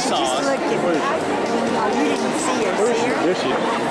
saw Just us. look at me. Oh, you didn't see her. See her? There she is.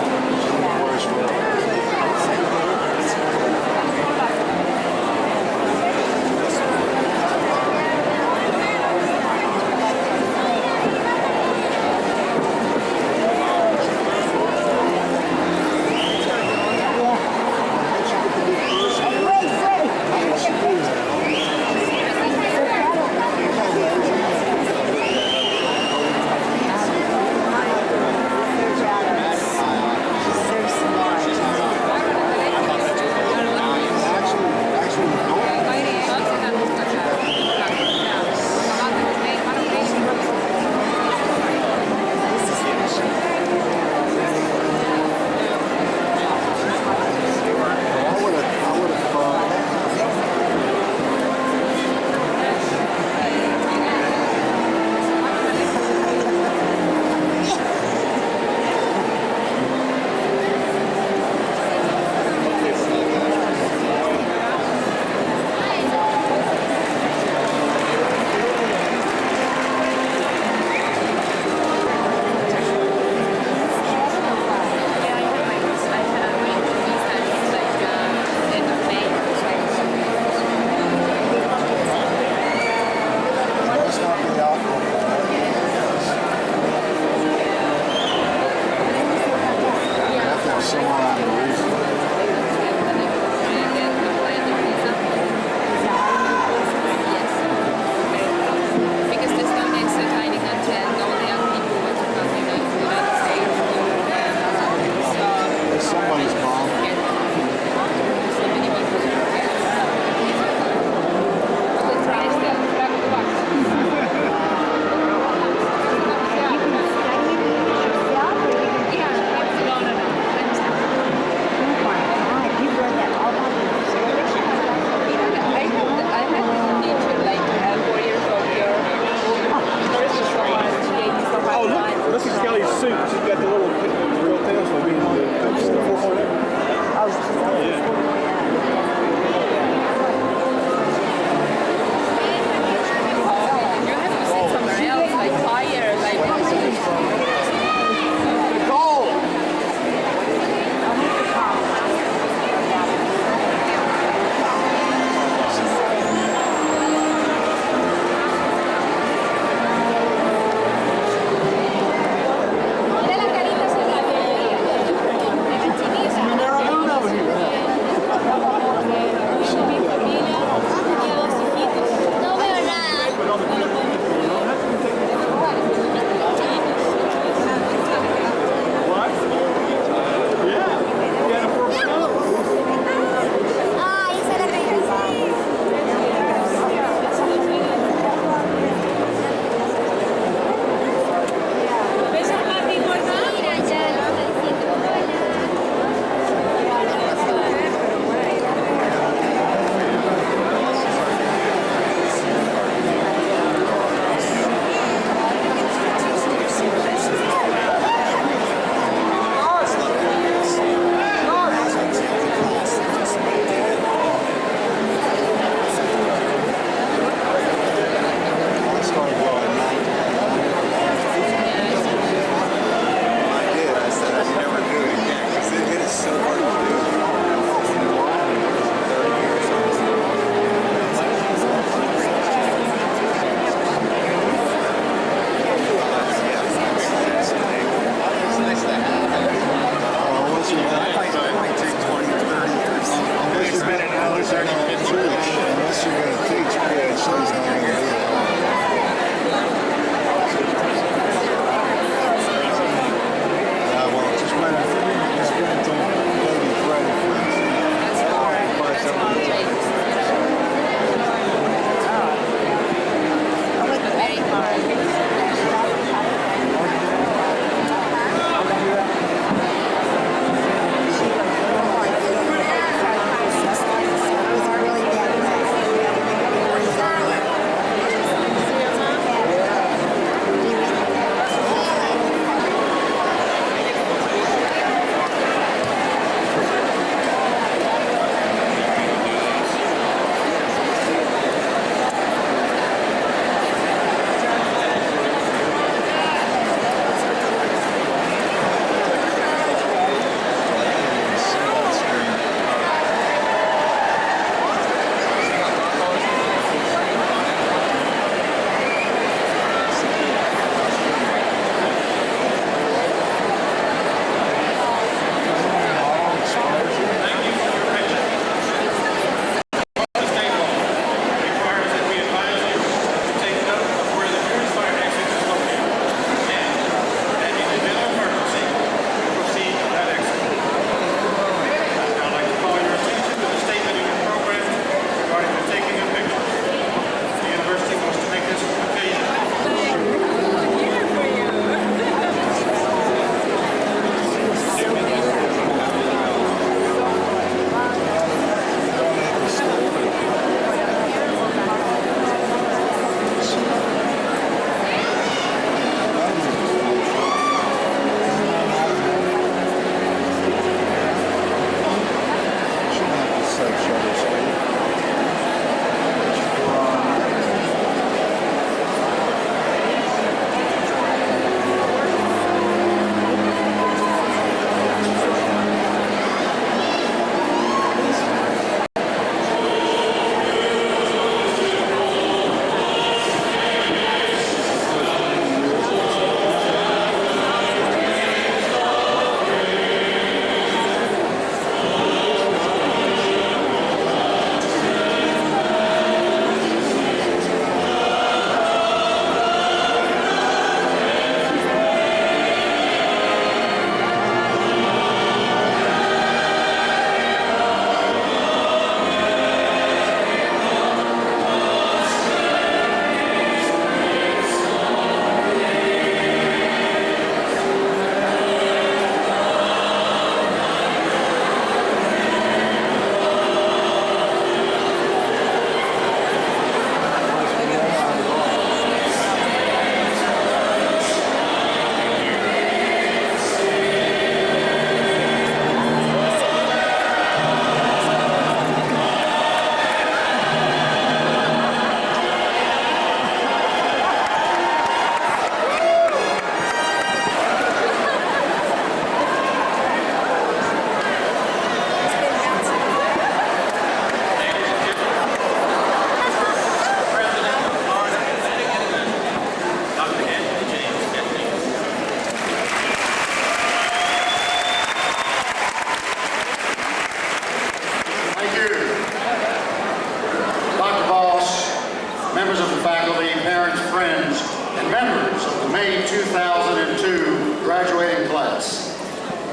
and members of the May 2002 graduating class.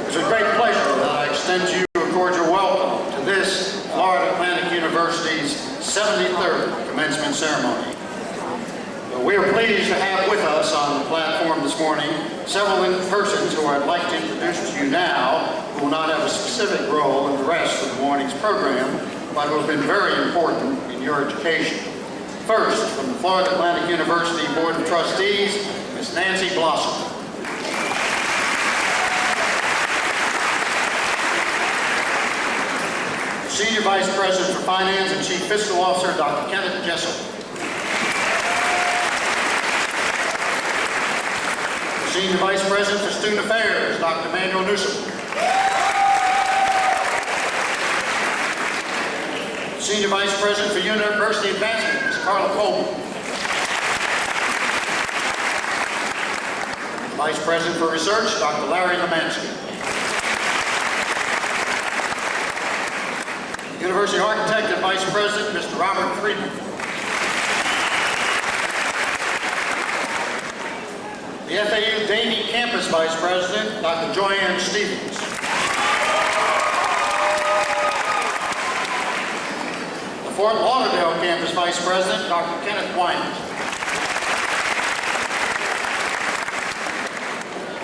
It's a great pleasure that I extend to you a cordial welcome to this Florida Atlantic University's 73rd commencement ceremony. We are pleased to have with us on the platform this morning several persons who I'd like to introduce to you now, who will not have a specific role in the rest of the morning's program, but who have been very important in your education. First, from the Florida Atlantic University Board of Trustees, Ms. Nancy Blossom. Senior Vice President for Finance and Chief Fiscal Officer, Dr. Kenneth Jessel. Senior Vice President for Student Affairs, Dr. Manuel Newsom. Senior Vice President for University Advancement, Ms. Carla Coleman. Vice President for Research, Dr. Larry Lemansky. University Architect and Vice President, Mr. Robert Friedman. The FAU Davie Campus Vice President, Dr. Joanne Stevens. The Fort Lauderdale Campus Vice President, Dr. Kenneth Wynant.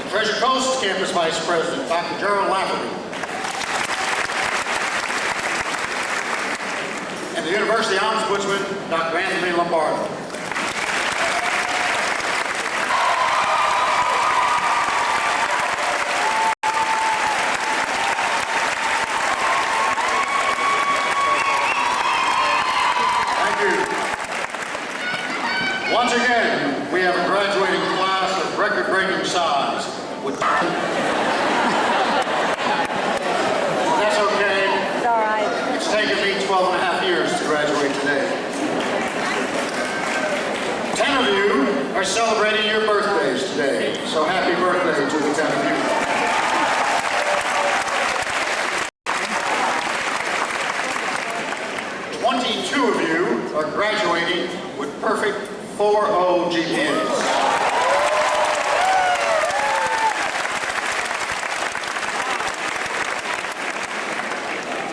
The Treasure Coast Campus Vice President, Dr. Gerald Lafferty. And the University Ombudsman, Dr. Anthony Lombardo. Once again, we have a graduating class of record-breaking size. That's okay. It's all right. It's taken me 12 and a half years to graduate today. 10 of you are celebrating your birthdays today, so happy birthday to the 10 of you. Two of you are graduating with perfect 4.0 GPAs.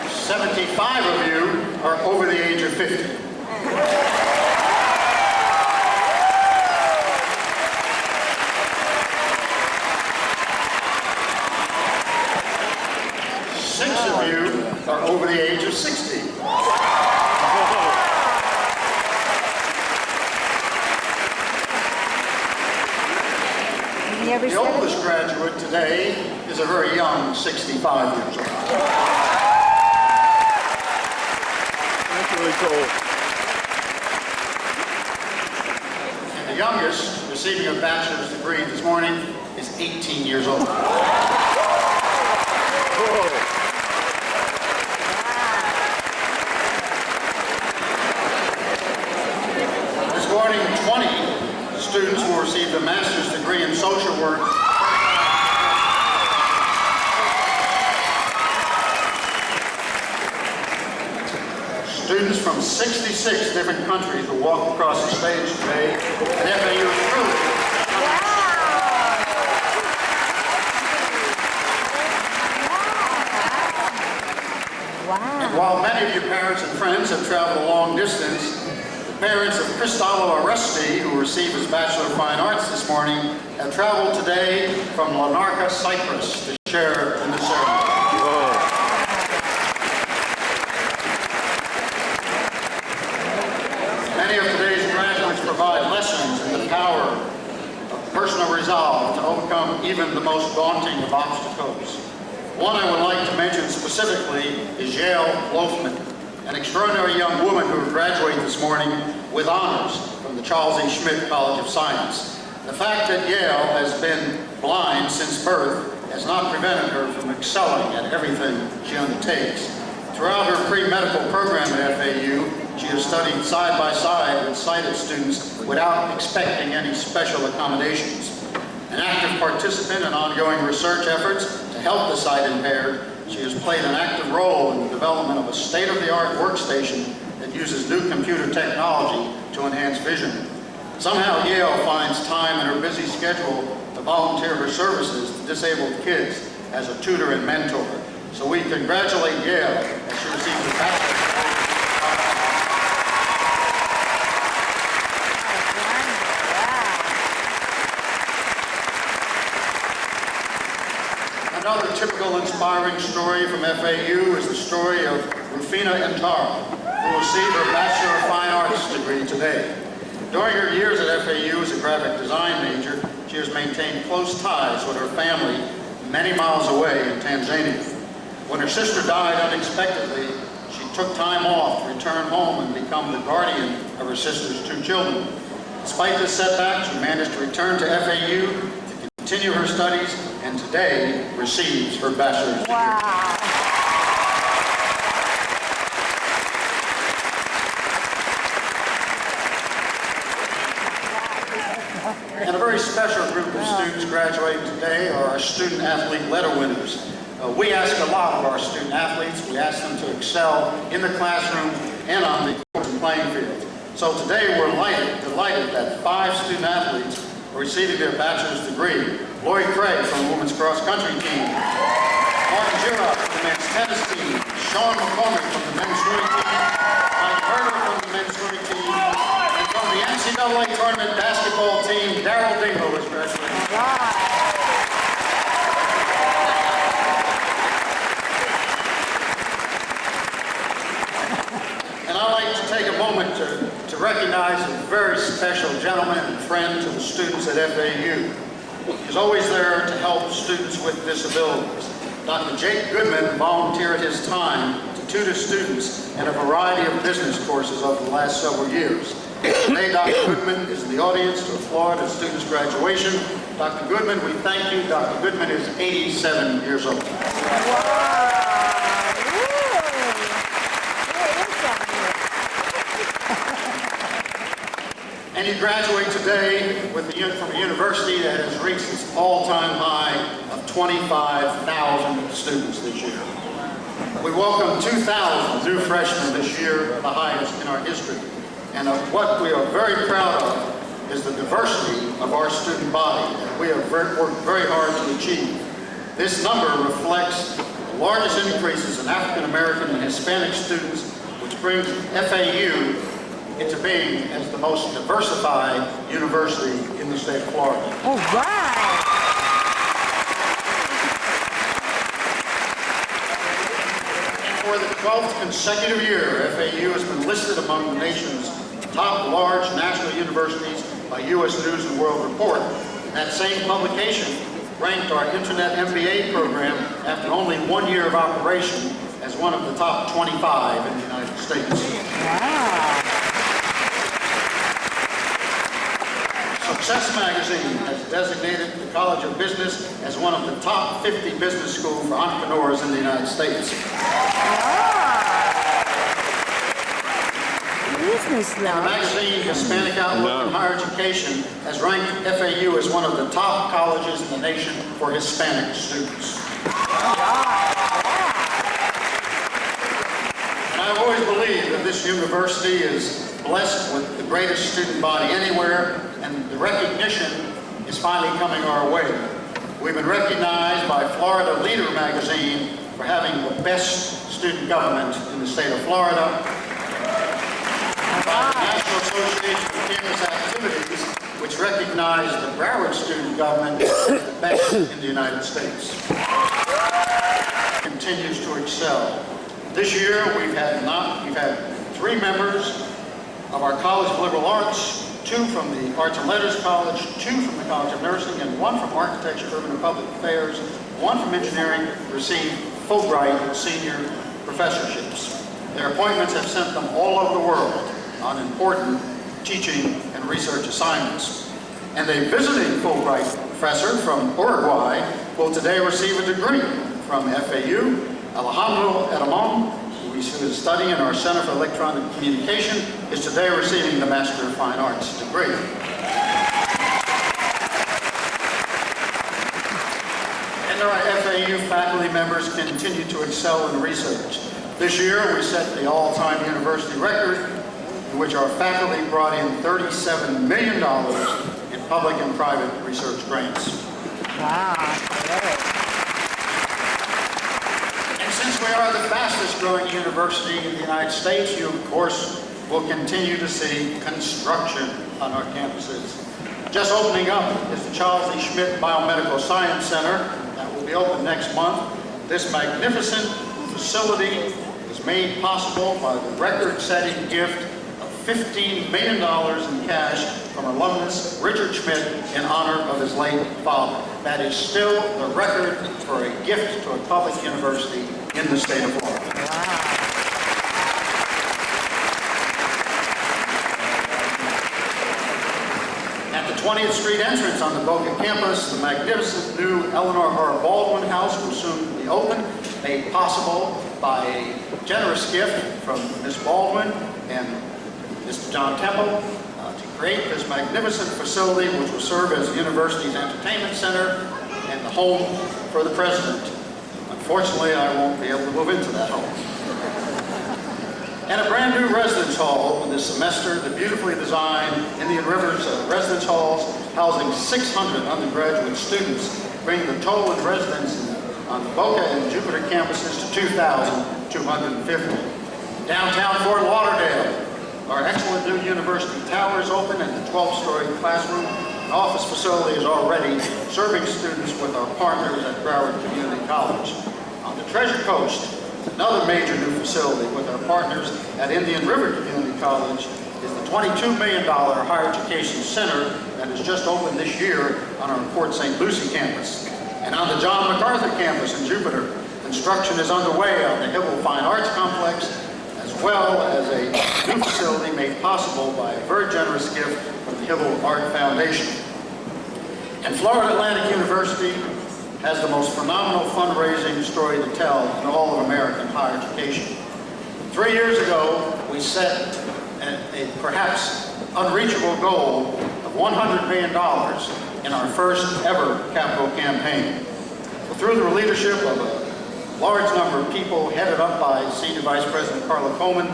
75 of you are over the age of 50. 6 of you are over the age of 60. The oldest graduate today is a very young 65 years old. That's really cool. And the youngest receiving a bachelor's degree this morning is 18 years old. This morning, 20 students will receive a master's degree in social work. Students from 66 different countries will walk across the stage today, and FAU is truly. Wow. And while many of your parents and friends have traveled a long distance, parents of Cristallo Aresti, who received his Bachelor of Fine Arts this morning, have traveled today from Larnaca, Cyprus to share in the ceremony. Many of today's graduates provide lessons in the power of personal resolve to overcome even the most daunting of obstacles. One I would like to mention specifically is Yale Loafman, an extraordinary young woman who will graduate this morning with honors from the Charles E. Schmidt College of Science. The fact that Yale has been blind since birth has not prevented her from excelling at everything she undertakes. Throughout her pre-medical program at FAU, she has studied side by side with sighted students without expecting any special accommodations. An active participant in ongoing research efforts to help the sight impaired, she has played an active role in the development of a state-of-the-art workstation that uses new computer technology to enhance vision. Somehow Yale finds time in her busy schedule to volunteer her services to disabled kids as a tutor and mentor. So we congratulate Yale as she receives her bachelor's degree. Another typical inspiring story from FAU is the story of Rufina Antara, who received her Bachelor of Fine Arts degree today. During her years at FAU as a graphic design major, she has maintained close ties with her family many miles away in Tanzania. When her sister died unexpectedly, she took time off to return home and become the guardian of her sister's 2 children. Despite this setback, she managed to return to FAU to continue her studies and today receives her bachelor's degree. Wow. And a very special group of students graduating today are our student athlete letter winners. We ask a lot of our student athletes. We ask them to excel in the classroom and on the court and playing field. So today we're delighted that 5 student athletes are receiving their bachelor's degree. Lori Craig from the women's cross country team, Martin Girard from the men's tennis team, Sean McCormick from the men's swimming team, Mike Herder from the men's swimming team, and from the NCAA tournament basketball team, Darryl Dingle is graduating. And I'd like to take a moment to recognize a very special gentleman and friend to the students at FAU. He's always there to help students with disabilities. Dr. Jake Goodman volunteered his time to tutor students in a variety of business courses over the last several years. Today, Dr. Goodman is in the audience to applaud a student's graduation. Dr. Goodman, we thank you. Dr. Goodman is 87 years old. Wow. And he graduated today from a university that has reached its all-time high of 25,000 students this year. We welcome 2,000 new freshmen this year, the highest in our history. And what we are very proud of is the diversity of our student body that we have worked very hard to achieve. This number reflects the largest increases in African American and Hispanic students, which brings FAU into being as the most diversified university in the state of Florida. All right. For the 12th consecutive year, FAU has been listed among the nation's top large national universities by U.S. News and World Report. That same publication ranked our Internet MBA program after only 1 year of operation as one of the top 25 in the United States. Wow. Success Magazine has designated the College of Business as one of the top 50 business schools for entrepreneurs in the United States. Business The now. magazine Hispanic Outlook in Higher Education has ranked FAU as one of the top colleges in the nation for Hispanic students. And I've always believed that this university is blessed with the greatest student body anywhere, and the recognition is finally coming our way. We've been recognized by Florida Leader magazine for having the best student government in the state of Florida, by the National Association of Campus Activities, which recognized the Broward student government as the best in the United States. Continues to excel. This year we've had 3 members of our College of Liberal Arts, 2 from the Arts and Letters College, 2 from the College of Nursing, and 1 from Architecture, Urban and Public Affairs, 1 from Engineering receive Fulbright senior professorships. Their appointments have sent them all over the world on important teaching and research assignments. And a visiting Fulbright professor from Uruguay will today receive a degree from FAU. Alejandro Edamon, who is studying in our Center for Electronic Communication, is today receiving the Master of Fine Arts degree. And our FAU faculty members continue to excel in research. This year, we set the all-time university record in which our faculty brought in $37 million in public and private research grants. Wow. Great. And since we are the fastest growing university in the United States, you, of course, will continue to see construction on our campuses. Just opening up is the Charles E. Schmidt Biomedical Science Center that will be open next month. This magnificent facility was made possible by the record-setting gift of $15 million in cash from alumnus Richard Schmidt in honor of his late father. That is still the record for a gift to a public university in the state of Florida. Wow. At the 20th Street entrance on the Boca campus, the magnificent new Eleanor R. Baldwin House will soon be open, made possible by a generous gift from Ms. Baldwin and Mr. John Temple to create this magnificent facility, which will serve as the university's entertainment center and the home for the president. Unfortunately, I won't be able to move into that home. And a brand new residence hall opened this semester, the beautifully designed Indian Rivers Residence Halls, housing 600 undergraduate students, bringing the total in residence on the Boca and Jupiter campuses to 2,250. Downtown Fort Lauderdale, our excellent new university tower is open, and the 12-story classroom and office facility is already serving students with our partners at Broward Community College. On the Treasure Coast, another major new facility with our partners at Indian River Community College is the $22 million higher education center that has just opened this year on our Port St. Lucie campus. And on the John MacArthur campus in Jupiter, construction is underway on the Hibble Fine Arts Complex, as well as a new facility made possible by a very generous gift from the Hibble Art Foundation. And Florida Atlantic University has the most phenomenal fundraising story to tell in all of American higher education. 3 years ago, we set a perhaps unreachable goal of $100 million in our first ever capital campaign. Well, through the leadership of a large number of people headed up by Senior Vice President Carla Coleman,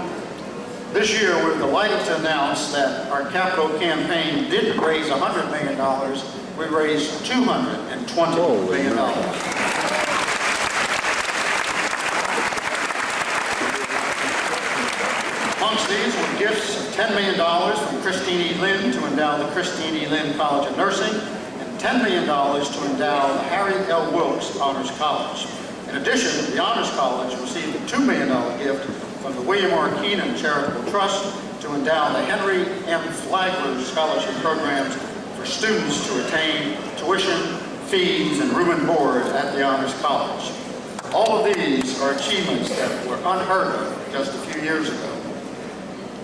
this year we're delighted to announce that our capital campaign didn't raise $100 million, we raised $220 million. Amongst these were gifts of $10 million from Christine E. Lynn to endow the Christine E. Lynn College of Nursing, and $10 million to endow the Harry L. Wilkes Honors College. In addition, the Honors College received a $2 million gift from the William R. Keenan Charitable Trust to endow the Henry M. Flagler Scholarship Programs for students to retain tuition, fees, and room and board at the Honors College. All of these are achievements that were unheard of just a few years ago.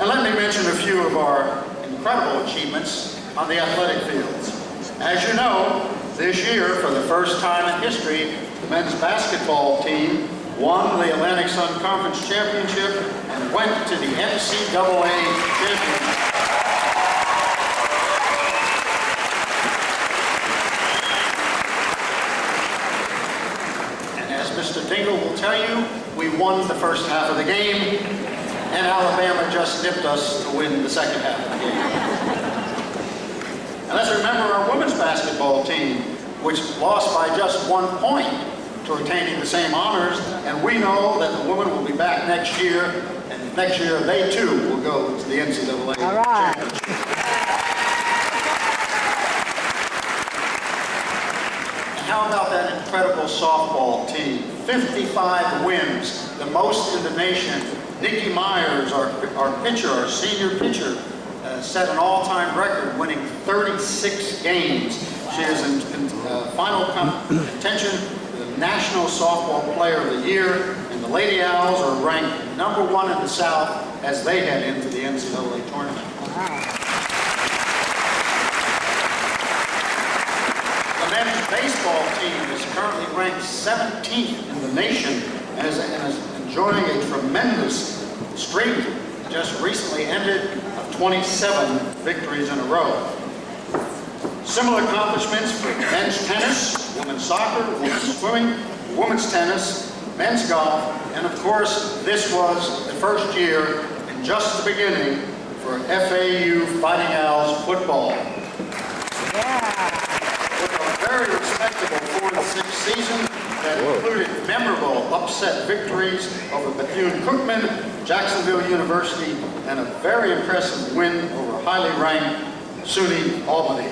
And let me mention a few of our incredible achievements on the athletic fields. As you know, this year, for the first time in history, the men's basketball team won the Atlantic Sun Conference Championship and went to the NCAA Championship. And as Mr. Dingle will tell you, we won the first half of the game, and Alabama just nipped us to win the second half of the game. And let's remember our women's basketball team, which lost by just 1 point to retaining the same honors, and we know that the women will be back next year, and next year they too will go to the NCAA Championship. And how about that incredible softball team? 55 wins, the most in the nation. Nikki Myers, our pitcher, our senior pitcher, set an all-time record, winning 36 games. She is in final contention for the National Softball Player of the Year, and the Lady Owls are ranked #1 in the South as they head into the NCAA tournament. The men's baseball team is currently ranked 17th in the nation and is enjoying a tremendous streak, just recently ended, of 27 victories in a row. Similar accomplishments for men's tennis, women's soccer, women's swimming, women's tennis, men's golf, and of course, this was the first year and just the beginning for for FAU Fighting Owls football. Yeah. With a very respectable 4-6 season that included memorable upset victories over Bethune-Cookman, Jacksonville University, and a very impressive win over highly ranked SUNY Albany.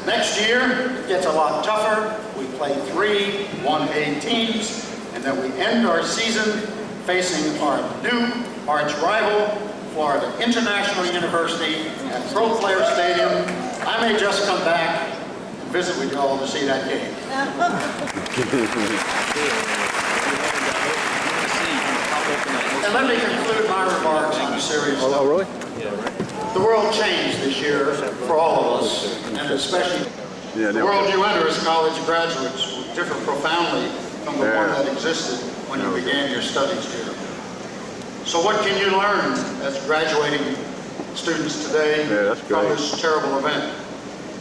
Next year, it gets a lot tougher. We play 3 1A teams, and then we end our season facing our new arch rival, Florida International University, at Pro Player Stadium. I may just come back and visit with you all to see that game. And let me conclude my remarks on a serious note. Oh, really? The world changed this year for all of us, and especially the world you enter as college graduates will differ profoundly from the one that existed when you began your studies here. So what can you learn as graduating students today from this terrible event?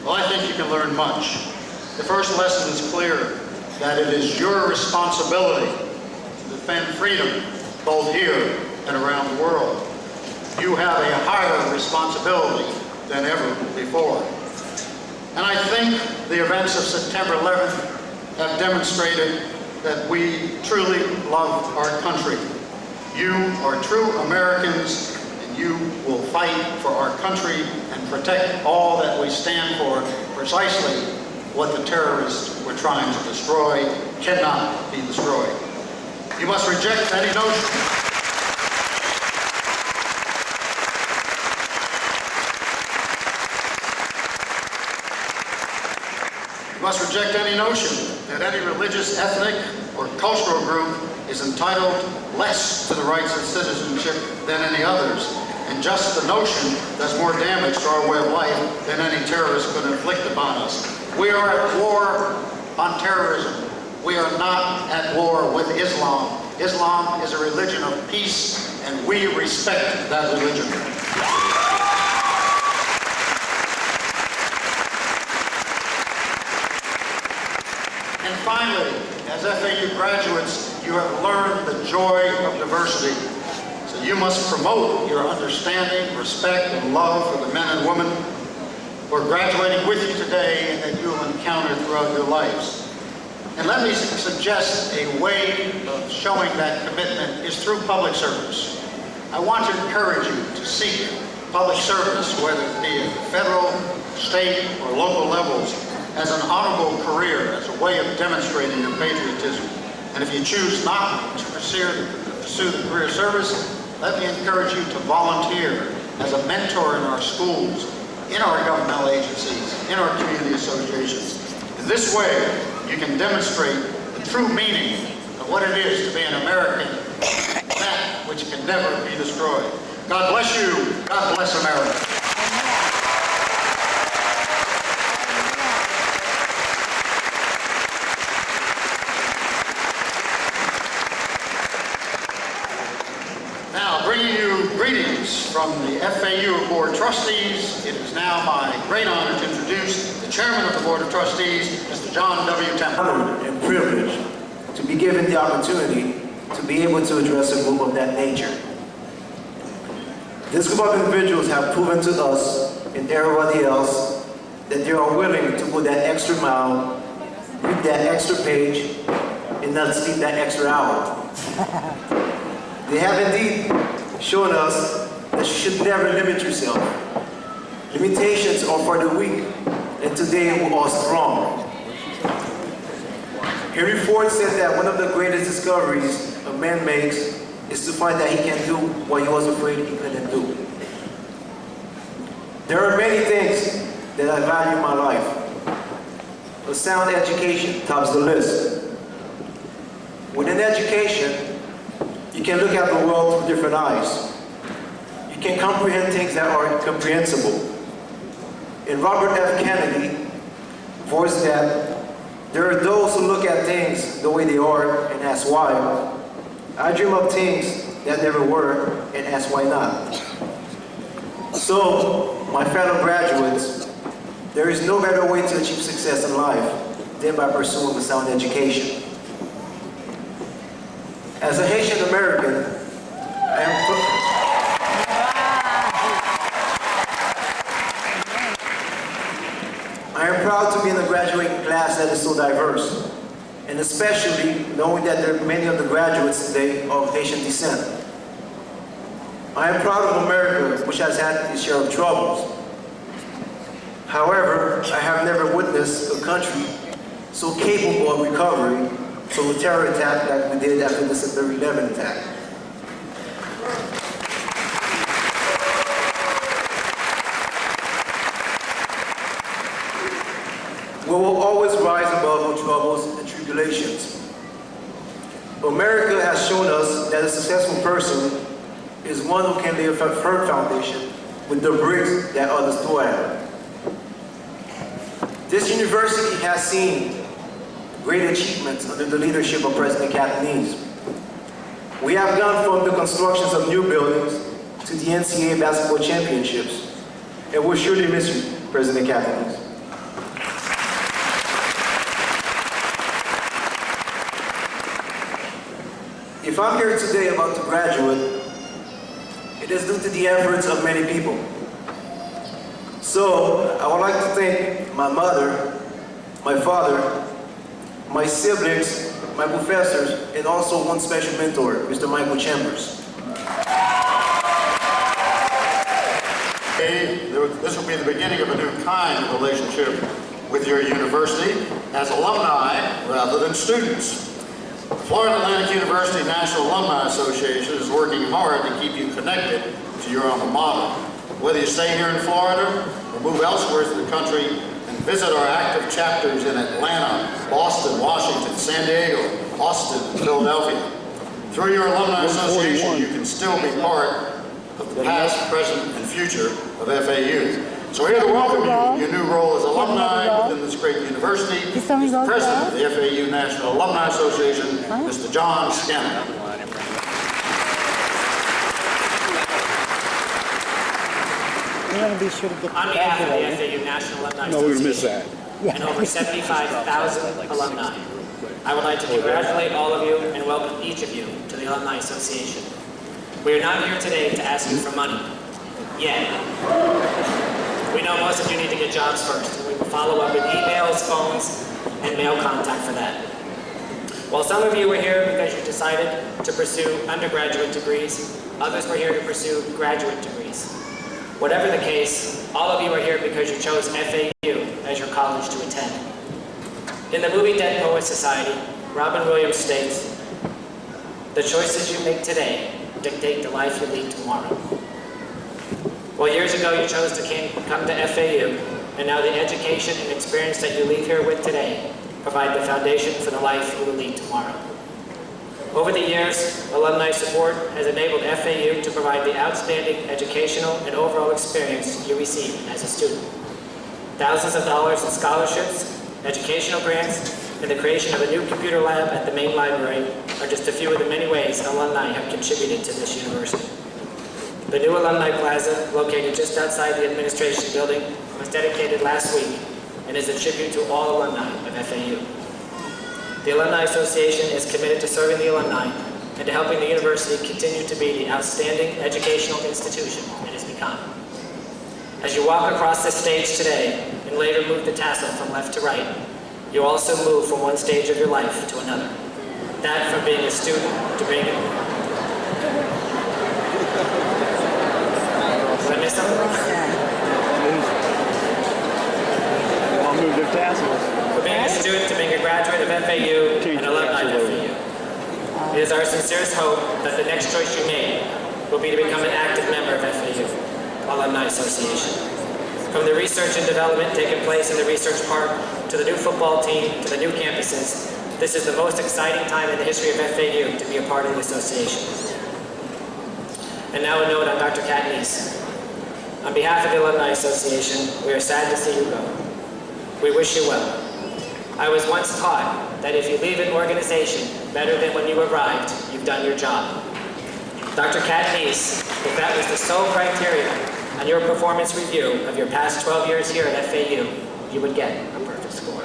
Well, I think you can learn much. The first lesson is clear, that it is your responsibility to defend freedom both here and around the world. You have a higher responsibility than ever before. And I think the events of September 11th have demonstrated that we truly love our country. You are true Americans, and you will fight for our country and protect all that we stand for. Precisely what the terrorists were trying to destroy cannot be destroyed. You must reject any notion that any religious, ethnic, or cultural group is entitled less to the rights of citizenship than any others, and just the notion does more damage to our way of life than any terrorist could inflict upon us. We are at war on terrorism. We are not at war with Islam. Islam is a religion of peace, and we respect that religion. And finally, as FAU graduates, you have learned the joy of diversity. So you must promote your understanding, respect, and love for the men and women who are graduating with you today and that you will encounter throughout your lives. And let me suggest a way of showing that commitment is through public service. I want to encourage you to seek public service, whether it be at the federal, state, or local levels, as an honorable career, as a way of demonstrating your patriotism. And if you choose not to pursue the career service, let me encourage you to volunteer as a mentor in our schools, in our governmental agencies, in our community associations. In this way, you can demonstrate the true meaning of what it is to be an American, that which can never be destroyed. God bless you. God bless America. Bringing you greetings from the FAU Board of Trustees. It is now my great honor to introduce the Chairman of the Board of Trustees, Mr. John W. Temple. Honored and privileged to be given the opportunity to be able to address a group of that nature. This group of individuals have proven to us and everybody else that they are willing to go that extra mile, read that extra page, and not sleep that extra hour. They have indeed shown us that you should never limit yourself. Limitations are for the weak, and today we are strong. Henry Ford said that one of the greatest discoveries a man makes is to find that he can do what he was afraid he couldn't do. There are many things that I value in my life. A sound education tops the list. With an education, you can look at the world through different eyes. You can comprehend things that are incomprehensible. And Robert F. Kennedy voiced that there are those who look at things the way they are and ask why. I dream of things that never were and ask why not. So, my fellow graduates, there is no better way to achieve success in life than by pursuing a sound education. As a Haitian American, I am proud to be in a graduating class that is so diverse, and especially knowing that many of the graduates today are of Haitian descent. I am proud of America, which has had its share of troubles. However, I have never witnessed a country so capable of recovery from a terror attack like we did after the September 11 attack. We will always rise above our troubles and tribulations. America has shown us that a successful person is one who can lay a firm foundation with the bricks that others throw at her. This university has seen great achievements under the leadership of President Catanese. We have gone from the constructions of new buildings to the NCAA basketball championships, and we'll surely miss you, President Catanese. If I'm here today about to graduate, it is due to the efforts of many people. So, I would like to thank my mother, my father, my siblings, my professors, and also one special mentor, Mr. Michael Chambers. This will be the beginning of a new kind of relationship with your university as alumni rather than students. The Florida Atlantic University National Alumni Association is working hard to keep you connected to your alma mater. Whether you stay here in Florida or move elsewhere in the country and visit our active chapters in Atlanta, Boston, Washington, San Diego, Austin, and Philadelphia. Through your alumni association, you can still be part of the past, present, and future of FAU. So we're here to welcome you in your new role as alumni within this great university. Mr. President of the FAU National Alumni Association, Mr. John Scanlon. On behalf of the FAU National Alumni Association and over 75,000 alumni, I would like to congratulate all of you and welcome each of you to the Alumni Association. We are not here today to ask you for money, yet. We know most of you need to get jobs first, and we will follow up with emails, phones, and mail contact for that. While some of you were here because you decided to pursue undergraduate degrees, others were here to pursue graduate degrees. Whatever the case, all of you are here because you chose FAU as your college to attend. In the movie Dead Poets Society, Robin Williams states, "The choices you make today dictate the life you lead tomorrow." Well, years ago you chose to come to FAU, and now the education and experience that you leave here with today provide the foundation for the life you will lead tomorrow. Over the years, alumni support has enabled FAU to provide the outstanding educational and overall experience you receive as a student. Thousands of dollars in scholarships, educational grants, and the creation of a new computer lab at the main library are just a few of the many ways alumni have contributed to this university. The new Alumni Plaza, located just outside the administration building, was dedicated last week and is a tribute to all alumni of FAU. The Alumni Association is committed to serving the alumni and to helping the university continue to be the outstanding educational institution it has become. As you walk across this stage today and later move the tassel from left to right, you also move from one stage of your life to another. That from being a student to being a... Did I miss something? I'll move their tassels. From being a student to being a graduate of FAU and alumni of FAU. It is our sincerest hope that the next choice you make will be to become an active member of FAU Alumni Association. From the research and development taking place in the research park, to the new football team, to the new campuses, this is the most exciting time in the history of FAU to be a part of the association. And now a note on Dr. Catanese. On behalf of the Alumni Association, we are sad to see you go. We wish you well. I was once taught that if you leave an organization better than when you arrived, you've done your job. Dr. Catanese, if that was the sole criteria on your performance review of your past 12 years here at FAU, you would get a perfect score.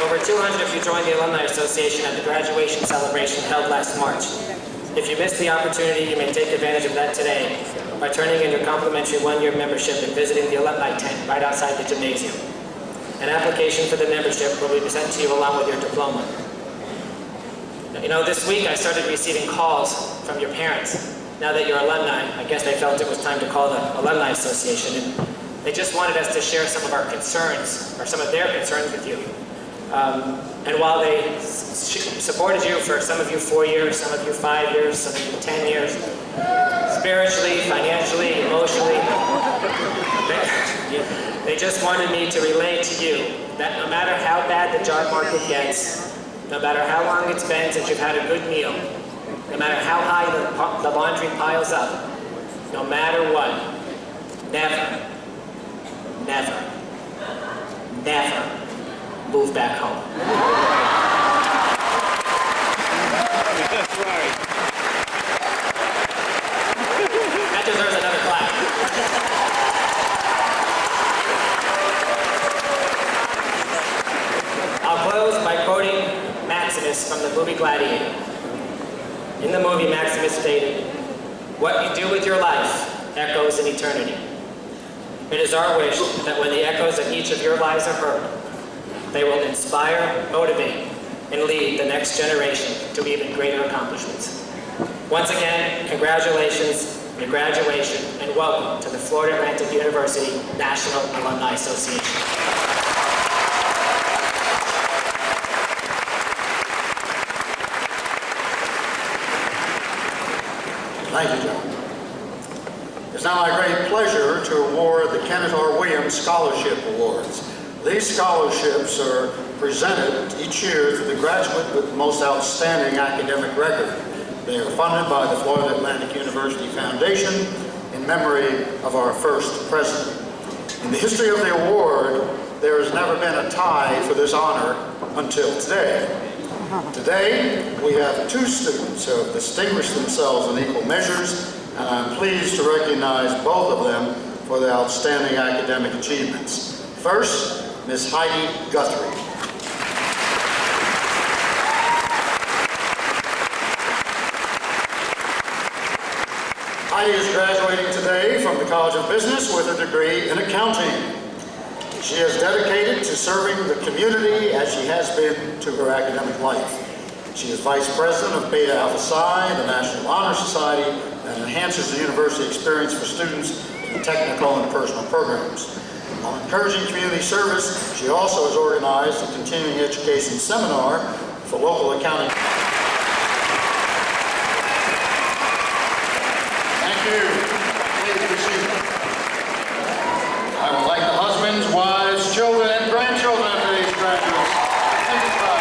Over 200 of you joined the Alumni Association at the graduation celebration held last March. If you missed the opportunity, you may take advantage of that today by turning in your complimentary one-year membership and visiting the alumni tent right outside the gymnasium. An application for the membership will be sent to you along with your diploma. You know, this week I started receiving calls from your parents. Now that you're alumni, I guess they felt it was time to call the Alumni Association, and they just wanted us to share some of our concerns, or some of their concerns with you. And while they supported you for some of you 4 years, some of you 5 years, some of you 10 years, spiritually, financially, emotionally, they just wanted me to relay to you that no matter how bad the job market gets, no matter how long it's been since you've had a good meal, no matter how high the laundry piles up, no matter what, never, never, never move back home. That's right. That deserves another clap. I'll close by quoting Maximus from the movie Gladiator. In the movie, Maximus stated, "What you do with your life echoes in eternity." It is our wish that when the echoes of each of your lives are heard, they will inspire, motivate, and lead the next generation to even greater accomplishments. Once again, congratulations, your graduation, and welcome to the Florida Atlantic University National Alumni Association. Thank you, John. It's now my great pleasure to award the Kenneth R. Williams Scholarship Awards. These scholarships are presented each year to the graduate with the most outstanding academic record. They are funded by the Florida Atlantic University Foundation in memory of our first president. In the history of the award, there has never been a tie for this honor until today. Today, we have two students who have distinguished themselves in equal measures, and I'm pleased to recognize both of them for their outstanding academic achievements. First, Ms. Heidi Guthrie. Heidi is graduating today from the College of Business with a degree in accounting. She is dedicated to serving the community as she has been to her academic life. She is Vice President of Beta Alpha Psi, the National Honor Society, and enhances the university experience for students in technical and personal programs. While encouraging community service, she also has organized a continuing education seminar for local accounting. Thank you. Please be seated. I would like the husbands, wives, children, and grandchildren of today's graduates. Thank you, Bob.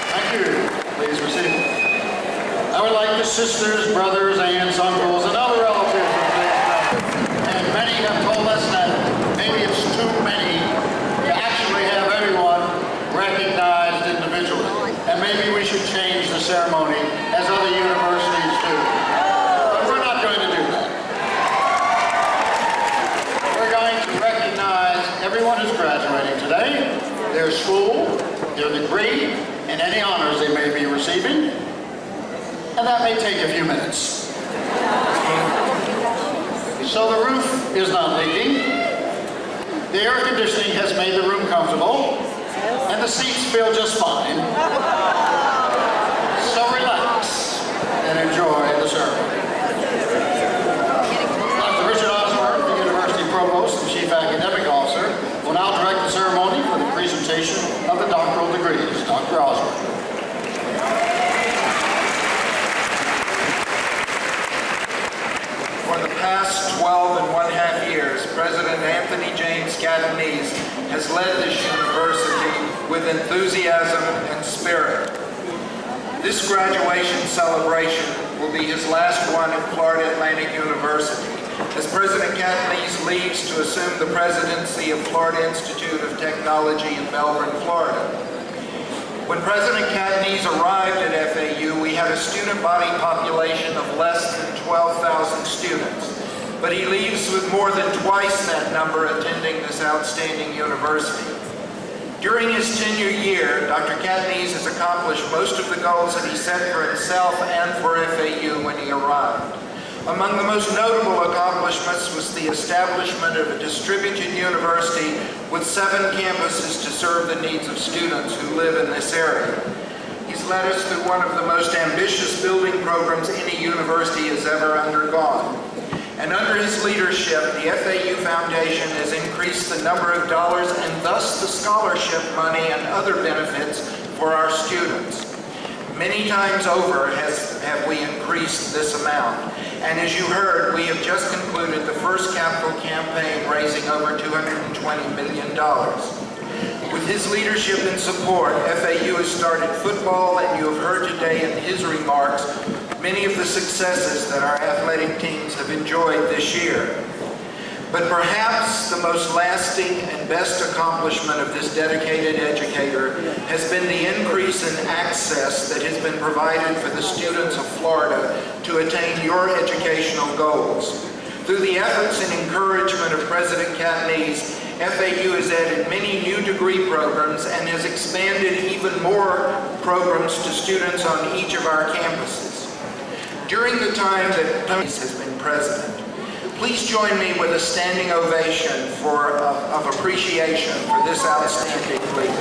Thank you. Please receive. I would like the sisters, brothers, aunts, uncles, and other relatives of today's graduates. And many have told us that maybe it's too many to actually have everyone recognized individually. And maybe we should change the ceremony as other universities do. But we're not going to do that. We're going to recognize everyone who's graduating today, their school, their degree, and any honors they may be receiving. And that may take a few minutes. So the roof is not leaking. The air conditioning has made the room comfortable. And the seats feel just fine. So relax and enjoy the ceremony. Dr. Richard Osborne, the University Provost and Chief Academic Officer, will now direct the ceremony for the presentation of the doctoral degrees. Dr. Osborne. For the past 12.5 years, President Anthony James Catanese has led this university with enthusiasm and spirit. This graduation celebration will be his last one at Florida Atlantic University, as President Catanese leaves to assume the presidency of Florida Institute of Technology in Melbourne, Florida. When President Catanese arrived at FAU, we had a student body population of less than 12,000 students, but he leaves with more than twice that number attending this outstanding university. During his tenure year, Dr. Catanese has accomplished most of the goals that he set for himself and for FAU when he arrived. Among the most notable accomplishments was the establishment of a distributed university with 7 campuses to serve the needs of students who live in this area. He's led us through one of the most ambitious building programs any university has ever undergone. And under his leadership, the FAU Foundation has increased the number of dollars and thus the scholarship money and other benefits for our students. Many times over have we increased this amount. And as you heard, we have just concluded the first capital campaign raising over $220 million. With his leadership and support, FAU has started football, and you have heard today in his remarks many of the successes that our athletic teams have enjoyed this year. But perhaps the most lasting and best accomplishment of this dedicated educator has been the increase in access that has been provided for the students of Florida to attain your educational goals. Through the efforts and encouragement of President Catanese, FAU has added many new degree programs and has expanded even more programs to students on each of our campuses. During the time that Tony has been president, please join me with a standing ovation of appreciation for this outstanding leader.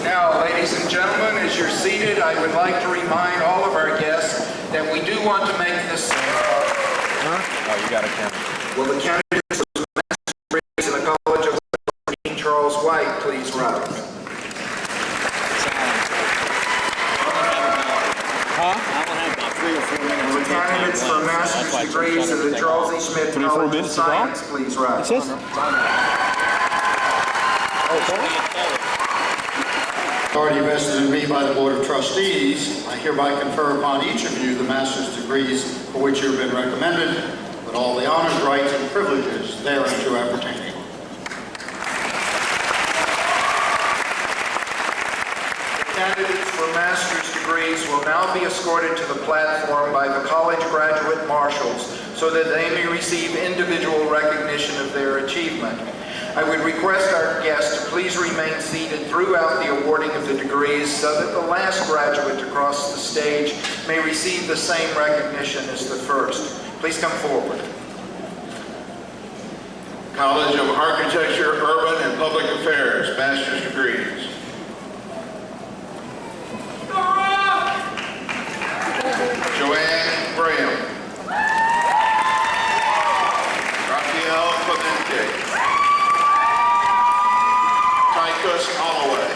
Now, ladies and gentlemen, as you're seated, I would like to remind all of our guests that we do want to make this... Oh, you got a camera. Will the candidates for master's degrees in the College of Dean Charles White please rise? Huh? I will have about 3 or 4 minutes. Will the candidates for master's degrees in the Charles E. Smith College of Science please rise? What's this? Authority vested in me by the Board of Trustees, I hereby confer upon each of you the master's degrees for which you have been recommended, with all the honors, rights, and privileges thereunto appertaining. The candidates for master's degrees will now be escorted to the platform by the college graduate marshals so that they may receive individual recognition of their achievement. I would request our guests to please remain seated throughout the awarding of the degrees so that the last graduate to cross the stage may receive the same recognition as the first. Please come forward. College of Architecture, Urban and Public Affairs, master's degrees. Joanne Graham. Rafael Clemente. Tychus Holloway.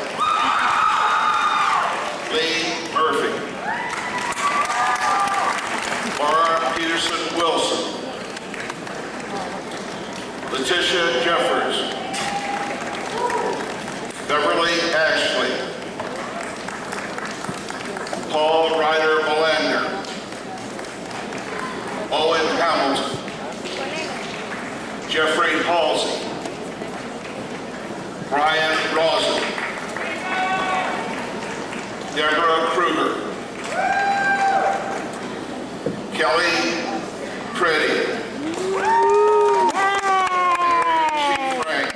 Lee Murphy. Laura Peterson Wilson. Letitia Jeffers. Beverly Ashley. Paul Ryder Melander. Owen Hamilton. Jeffrey Halsey. Brian Rosen. Deborah Kruger. Kelly Preddy. Chief Frank.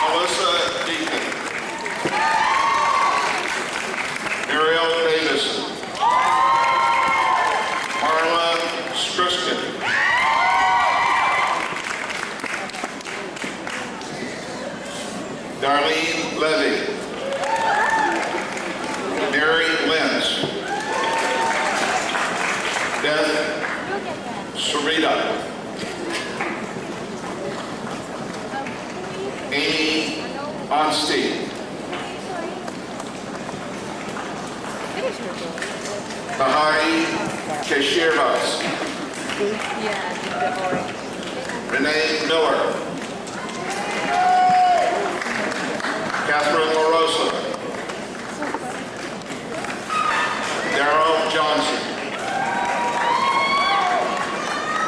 Melissa Deacon. Muriel Davison. Marla Skriskin. Darlene Levy. Mary Lentz. Beth Sarita. Amy Onstein. Bahari Keshirvas. Renee Miller. Catherine LaRosa. Darrell Johnson.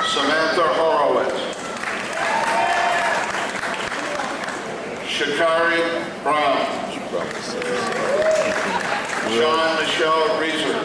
Samantha Horowitz. Shakari Brown. Sean Michelle Reeser.